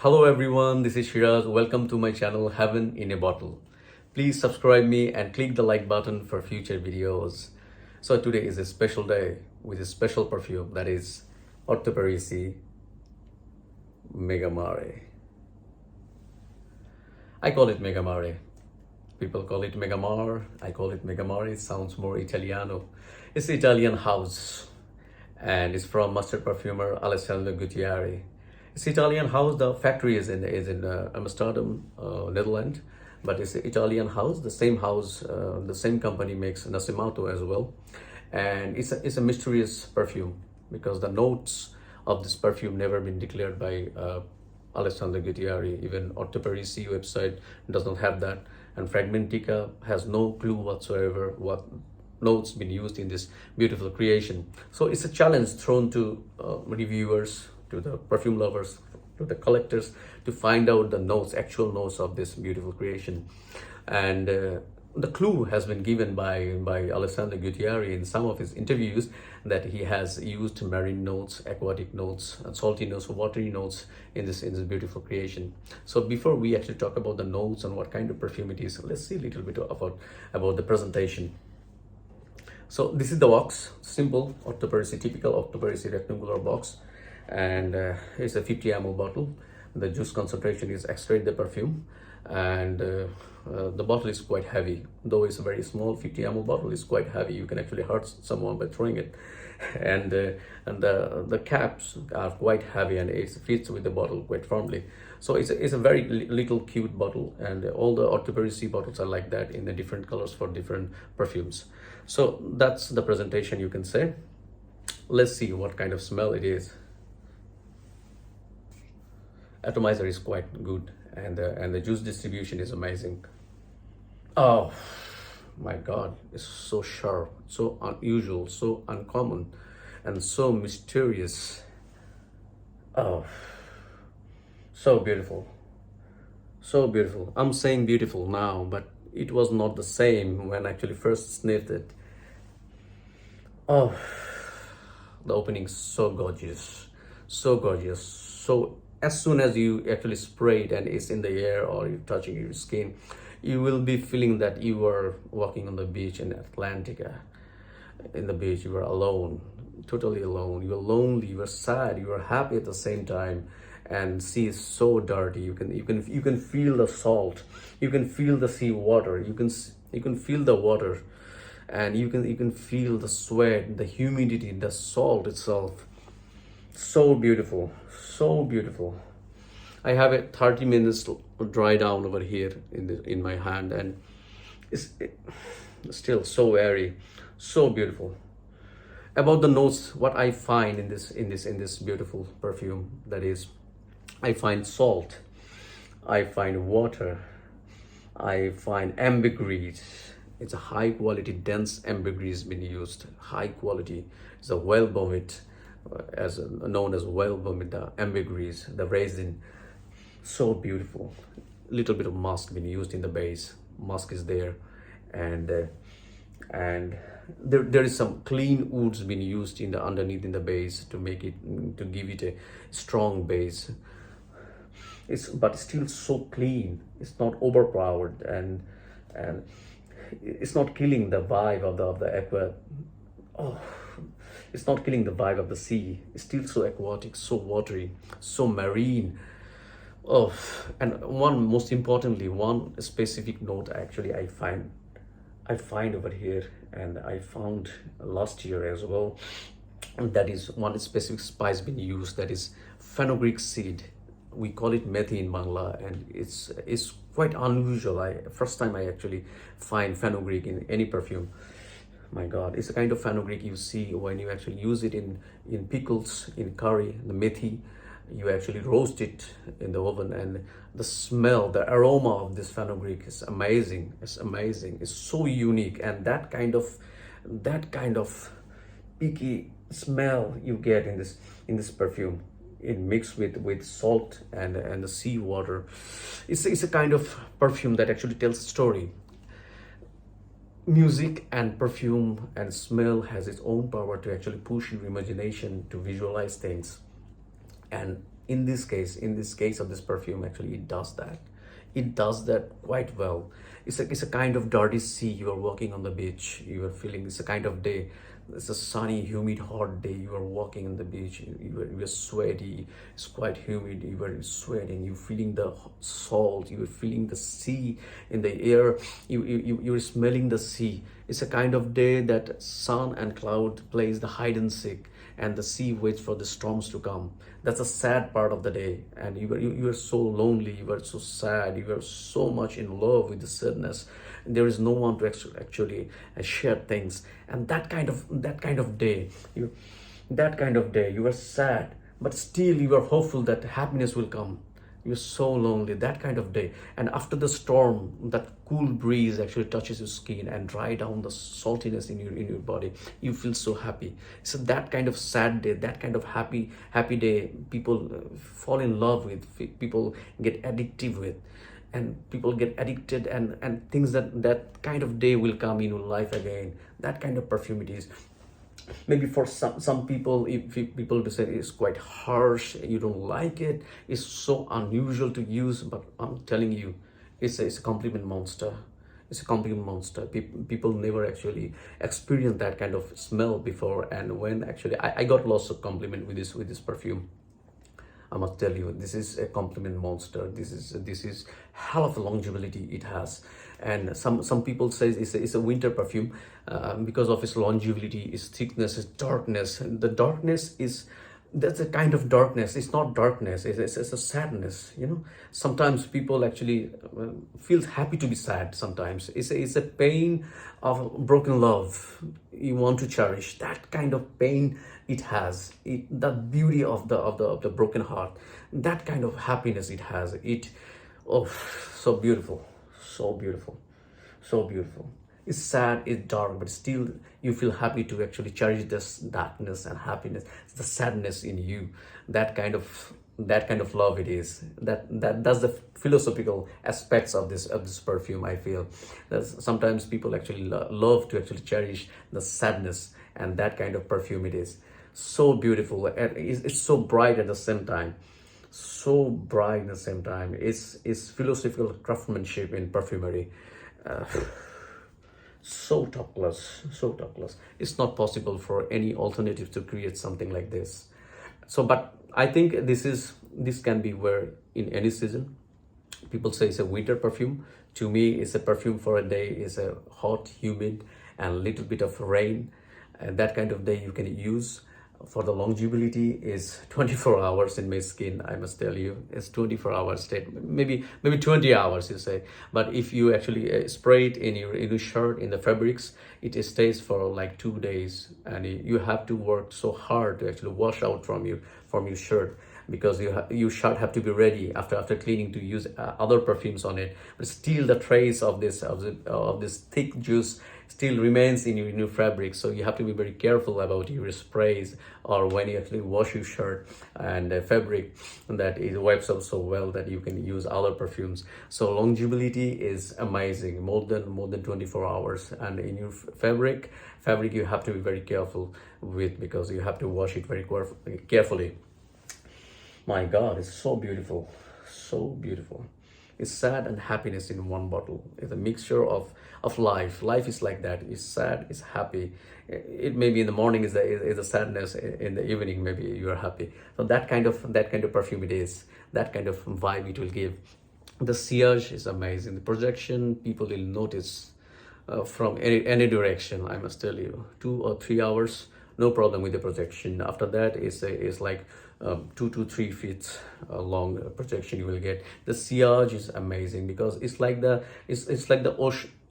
Hello everyone, this is Shiraz. Welcome to my channel Heaven in a Bottle. Please subscribe me and click the like button for future videos. So today is a special day with a special perfume, that is Orto Parisi Megamare. I call it Megamare. People call it Megamare. I call it Megamare. It sounds more Italiano. It's the Italian house and it's from master perfumer Alessandro Gutierrez. It's Italian house. The factory is in Amsterdam, Netherlands, but it's an Italian house. The same house, the same company makes Nassimato as well, and it's a mysterious perfume because the notes of this perfume never been declared by Alessandro Gutierrez. Even Orto Parisi website does not have that, and Fragmentica has no clue whatsoever what notes been used in this beautiful creation. So it's a challenge thrown to reviewers, to the perfume lovers, to the collectors, to find out the notes, actual notes of this beautiful creation. And the clue has been given by Alessandro Gutierrez in some of his interviews that he has used marine notes, aquatic notes, and salty notes, watery notes in this beautiful creation. So before we actually talk about the notes and what kind of perfume it is, let's see a little bit about the presentation. So this is the box, simple Orto Parisi, typical Orto Parisi rectangular box, and it's a 50 ml bottle. The juice concentration is extrait de perfume, and the bottle is quite heavy. Though it's a very small 50 ml bottle, is quite heavy. You can actually hurt someone by throwing it, and the caps are quite heavy, and it fits with the bottle quite firmly. So it's a very little cute bottle, and all the Orto Parisi bottles are like that in the different colors for different perfumes. So that's the presentation, you can say. Let's see what kind of smell it is. Atomizer is quite good, and the juice distribution is amazing. Oh my god, it's so sharp, so unusual, so uncommon, and so mysterious. Oh, so beautiful, so beautiful. I'm saying beautiful now, but it was not the same when I actually first sniffed it. Oh, the opening is so gorgeous, so gorgeous. So as soon as you actually spray it and it's in the air or you're touching your skin, you will be feeling that you are walking on the beach in Atlantica. In the beach, you are alone, totally alone. You're lonely, you're sad, you are happy at the same time. And sea is so dirty. You can feel the salt, you can feel the sea water, you can feel the water, and you can feel the sweat, the humidity, the salt itself. So beautiful, so beautiful. I have a 30 minutes dry down over here in my hand, and it's still so airy, so beautiful. About the notes, what I find in this beautiful perfume, that is, I find salt, I find water, I find ambergris. It's a high quality, dense ambergris been used. High quality. It's a whale vomit, as known as whale vomit, the ambergris, the resin. So beautiful. Little bit of musk been used in the base. Musk is there, and there is some clean woods been used in the underneath in the base to make it, to give it a strong base. But still so clean. It's not overpowered, and it's not killing the vibe of the aqua. Oh, it's not killing the vibe of the sea. It's still so aquatic, so watery, so marine. Oh, and most importantly, one specific note actually I find over here, and I found last year as well. And that is one specific spice being used, that is fenugreek seed. We call it methi in Bangla, and it's quite unusual. First time I actually find fenugreek in any perfume. My god, it's a kind of fenugreek you see when you actually use it in pickles, in curry. The methi, you actually roast it in the oven, and the smell, the aroma of this fenugreek is amazing. It's amazing. It's so unique, and that kind of picky smell you get in this perfume, it mixed with salt and the sea water. It's a kind of perfume that actually tells a story. Music and perfume and smell has its own power to actually push your imagination to visualize things, and in this case of this perfume, actually it does that. It does that quite well. It's a kind of dirty sea. You are walking on the beach, you are feeling, it's a kind of day, it's a sunny, humid, hot day. You are walking on the beach. You are sweaty. It's quite humid. You are sweating. You're feeling the salt. You are feeling the sea in the air. You're smelling the sea. It's a kind of day that sun and cloud plays the hide and seek, and the sea waits for the storms to come. That's a sad part of the day, and you are so lonely. You are so sad. You are so much in love with the sadness. There is no one to actually share things, and that kind of day, you are sad, but still you are hopeful that happiness will come. You're so lonely, that kind of day. And after the storm, that cool breeze actually touches your skin and dry down the saltiness in your body. You feel so happy. So that kind of sad day, that kind of happy day, people fall in love with, people get addictive with, and people get addicted, and things that kind of day will come in your life again. That kind of perfume it is. Maybe for some people, if people say it's quite harsh, you don't like it, it's so unusual to use, but I'm telling you, it's a compliment monster. It's a compliment monster. People never actually experienced that kind of smell before, and when actually I got lots of compliment with this perfume. I must tell you, this is a compliment monster. This is hell of a longevity it has, and some people say it's a winter perfume because of its longevity, its thickness, its darkness. And the darkness is, that's a kind of darkness. It's not darkness. It's a sadness. You know, sometimes people actually feels happy to be sad. Sometimes it's a pain of broken love. You want to cherish that kind of pain. It has the beauty of the broken heart. That kind of happiness it has. Oh, so beautiful, so beautiful, so beautiful. It's sad, it's dark, but still you feel happy to actually cherish this darkness and happiness, the sadness in you. That kind of love it is. That's the philosophical aspects of this perfume. I feel that sometimes people actually love to actually cherish the sadness, and that kind of perfume it is. So beautiful, and it's so bright at the same time. So bright at the same time. It's philosophical craftsmanship in perfumery. Uh, so top class, so top class. It's not possible for any alternative to create something like this. So, but I think this can be wear in any season. People say it's a winter perfume. To me, it's a perfume for a day. It's a hot, humid, and a little bit of rain. And that kind of day you can use. For the longevity is 24 hours in my skin. I must tell you, it's 24 hours state, maybe 20 hours you say. But if you actually spray it in your shirt, in the fabrics, it stays for like 2 days, and you have to work so hard to actually wash out from your shirt, because your shirt have to be ready after cleaning to use other perfumes on it. But still the trace of this thick juice still remains in your fabric. So you have to be very careful about your sprays, or when you actually wash your shirt and fabric, that it wipes up so well that you can use other perfumes. So longevity is amazing, more than 24 hours. And in your fabric you have to be very careful with, because you have to wash it very carefully. My God, it's so beautiful, so beautiful. It's sad and happiness in one bottle. It's a mixture of life. Life is like that. It's sad, it's happy. It maybe in the morning is the sadness. In the evening, maybe you are happy. So that kind of perfume it is. That kind of vibe it will give. The sillage is amazing. The projection, people will notice from any direction. I must tell you, 2 or 3 hours, no problem with the projection. After that is like 2 to 3 feet long projection you will get. The sillage is amazing, because it's like the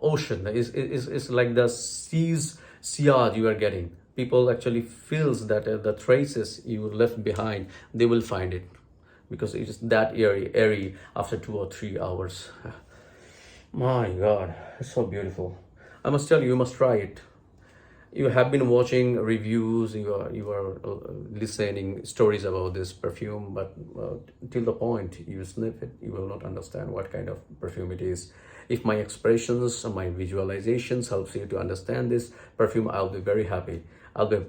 ocean. It's like the sea's sillage you are getting. People actually feels that the traces you left behind, they will find it, because it is that airy after 2 or 3 hours. My God, it's so beautiful. I must tell you, you must try it. You have been watching reviews, you are listening stories about this perfume, but till the point you sniff it, you will not understand what kind of perfume it is. If my expressions, my visualizations helps you to understand this perfume, I'll be very happy.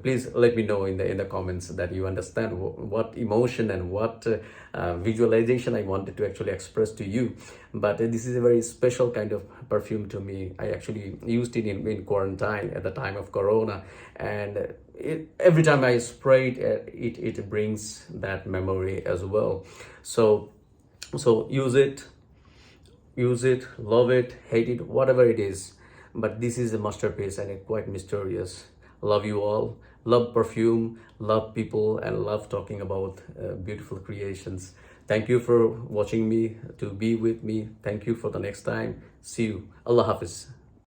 Please let me know in the comments that you understand what emotion and what visualization I wanted to actually express to you. But this is a very special kind of perfume to me. I actually used it in quarantine at the time of Corona, and every time I spray it brings that memory as well. So use it, love it, hate it, whatever it is. But this is a masterpiece and it's quite mysterious. Love you all. Love perfume, love people, and love talking about beautiful creations. Thank you for watching me, to be with me. Thank you for the next time. See you. Allah Hafiz.